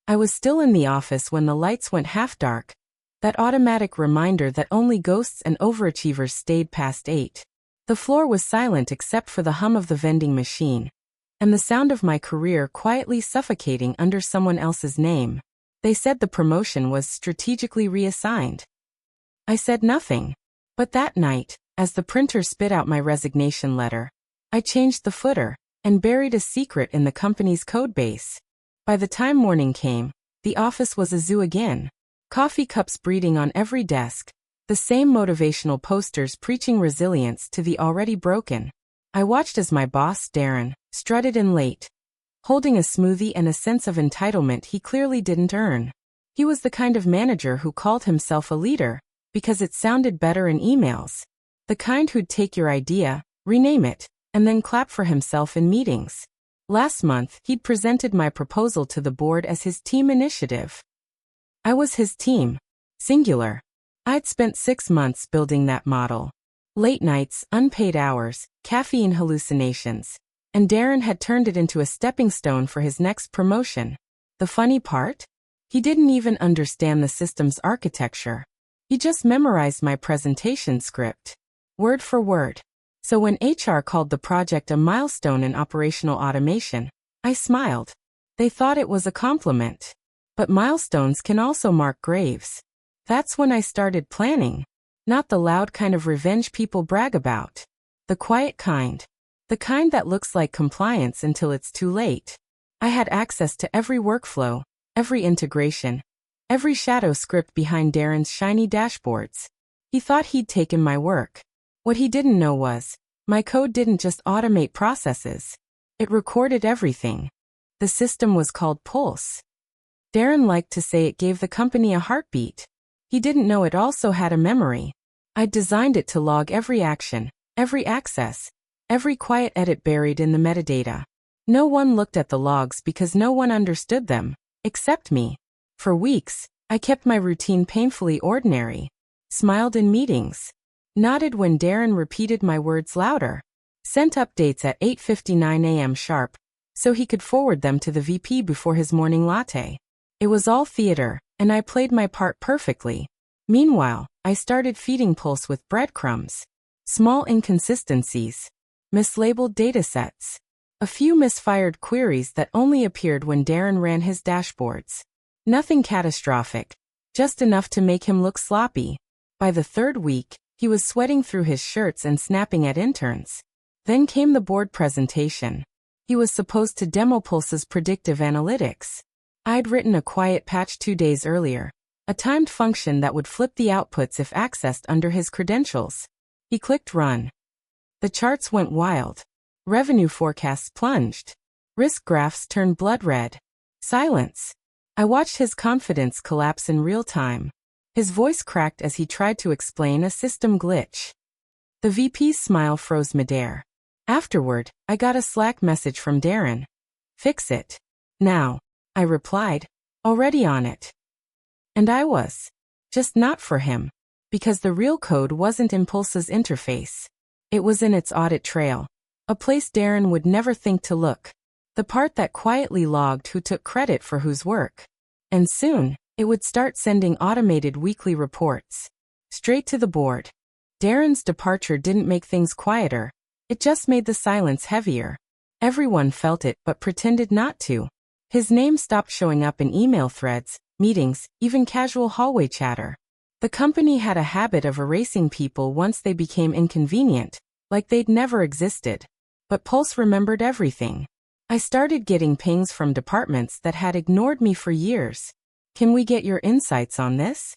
I was still in the office when the lights went half dark, that automatic reminder that only ghosts and overachievers stayed past 8. The floor was silent except for the hum of the vending machine, and the sound of my career quietly suffocating under someone else's name. They said the promotion was strategically reassigned. I said nothing. But that night, as the printer spit out my resignation letter, I changed the footer and buried a secret in the company's codebase. By the time morning came, the office was a zoo again. Coffee cups breeding on every desk, the same motivational posters preaching resilience to the already broken. I watched as my boss, Darren, strutted in late, holding a smoothie and a sense of entitlement he clearly didn't earn. He was the kind of manager who called himself a leader because it sounded better in emails. The kind who'd take your idea, rename it, and then clap for himself in meetings. Last month, he'd presented my proposal to the board as his team initiative. I was his team. Singular. I'd spent 6 months building that model. Late nights, unpaid hours, caffeine hallucinations. And Darren had turned it into a stepping stone for his next promotion. The funny part? He didn't even understand the system's architecture. He just memorized my presentation script, word for word. So when HR called the project a milestone in operational automation, I smiled. They thought it was a compliment. But milestones can also mark graves. That's when I started planning. Not the loud kind of revenge people brag about. The quiet kind. The kind that looks like compliance until it's too late. I had access to every workflow, every integration, every shadow script behind Darren's shiny dashboards. He thought he'd taken my work. What he didn't know was, my code didn't just automate processes. It recorded everything. The system was called Pulse. Darren liked to say it gave the company a heartbeat. He didn't know it also had a memory. I'd designed it to log every action, every access, every quiet edit buried in the metadata. No one looked at the logs because no one understood them, except me. For weeks, I kept my routine painfully ordinary, smiled in meetings, nodded when Darren repeated my words louder, sent updates at 8:59 a.m. sharp, so he could forward them to the VP before his morning latte. It was all theater, and I played my part perfectly. Meanwhile, I started feeding Pulse with breadcrumbs. Small inconsistencies, mislabeled datasets, a few misfired queries that only appeared when Darren ran his dashboards. Nothing catastrophic, just enough to make him look sloppy. By the 3rd week, he was sweating through his shirts and snapping at interns. Then came the board presentation. He was supposed to demo Pulse's predictive analytics. I'd written a quiet patch 2 days earlier, a timed function that would flip the outputs if accessed under his credentials. He clicked run. The charts went wild. Revenue forecasts plunged. Risk graphs turned blood red. Silence. I watched his confidence collapse in real time. His voice cracked as he tried to explain a system glitch. The VP's smile froze midair. Afterward, I got a Slack message from Darren. Fix it. Now, I replied, already on it. And I was. Just not for him. Because the real code wasn't in Pulse's interface. It was in its audit trail. A place Darren would never think to look. The part that quietly logged who took credit for whose work. And soon, it would start sending automated weekly reports. Straight to the board. Darren's departure didn't make things quieter. It just made the silence heavier. Everyone felt it but pretended not to. His name stopped showing up in email threads, meetings, even casual hallway chatter. The company had a habit of erasing people once they became inconvenient, like they'd never existed. But Pulse remembered everything. I started getting pings from departments that had ignored me for years. Can we get your insights on this?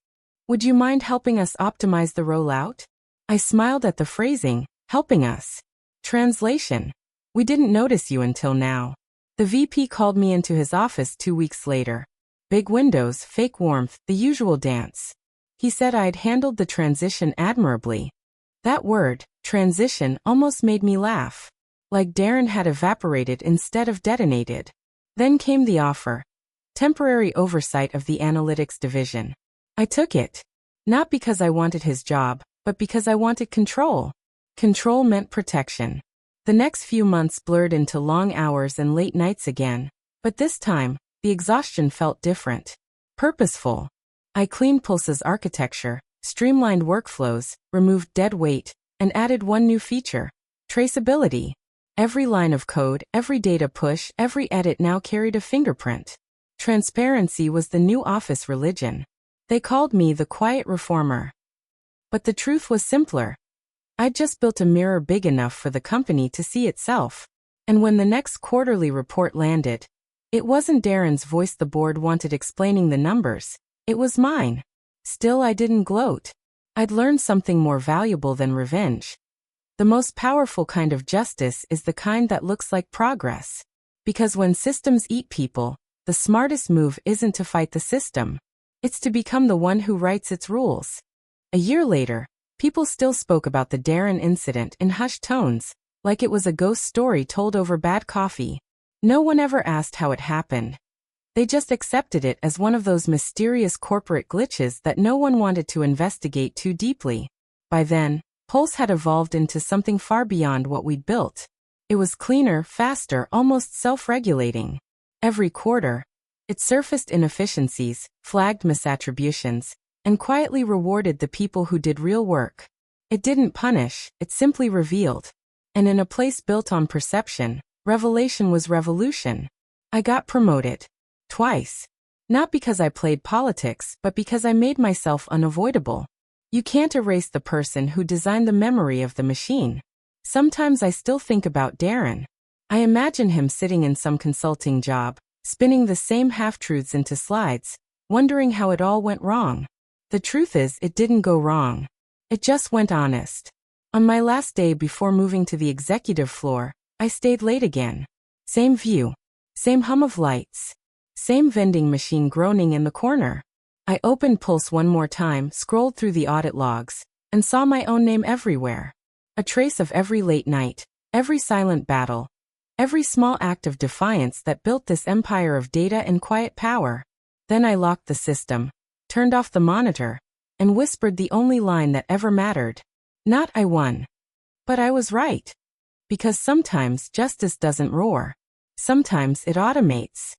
Would you mind helping us optimize the rollout? I smiled at the phrasing, helping us. Translation. We didn't notice you until now. The VP called me into his office 2 weeks later. Big windows, fake warmth, the usual dance. He said I'd handled the transition admirably. That word, transition, almost made me laugh. Like Darren had evaporated instead of detonated. Then came the offer. Temporary oversight of the analytics division. I took it. Not because I wanted his job, but because I wanted control. Control meant protection. The next few months blurred into long hours and late nights again. But this time, the exhaustion felt different. Purposeful. I cleaned Pulse's architecture, streamlined workflows, removed dead weight, and added one new feature: traceability. Every line of code, every data push, every edit now carried a fingerprint. Transparency was the new office religion. They called me the quiet reformer. But the truth was simpler. I'd just built a mirror big enough for the company to see itself. And when the next quarterly report landed, it wasn't Darren's voice the board wanted explaining the numbers. It was mine. Still, I didn't gloat. I'd learned something more valuable than revenge. The most powerful kind of justice is the kind that looks like progress. Because when systems eat people, the smartest move isn't to fight the system. It's to become the one who writes its rules. A year later, people still spoke about the Darren incident in hushed tones, like it was a ghost story told over bad coffee. No one ever asked how it happened. They just accepted it as one of those mysterious corporate glitches that no one wanted to investigate too deeply. By then, Pulse had evolved into something far beyond what we'd built. It was cleaner, faster, almost self-regulating. Every quarter, it surfaced inefficiencies, flagged misattributions, and quietly rewarded the people who did real work. It didn't punish, it simply revealed. And in a place built on perception, revelation was revolution. I got promoted. Twice. Not because I played politics, but because I made myself unavoidable. You can't erase the person who designed the memory of the machine. Sometimes I still think about Darren. I imagine him sitting in some consulting job, spinning the same half-truths into slides, wondering how it all went wrong. The truth is, it didn't go wrong. It just went honest. On my last day before moving to the executive floor, I stayed late again. Same view. Same hum of lights. Same vending machine groaning in the corner. I opened Pulse one more time, scrolled through the audit logs, and saw my own name everywhere. A trace of every late night, every silent battle, every small act of defiance that built this empire of data and quiet power. Then I locked the system, turned off the monitor, and whispered the only line that ever mattered. Not I won. But I was right. Because sometimes justice doesn't roar. Sometimes it automates.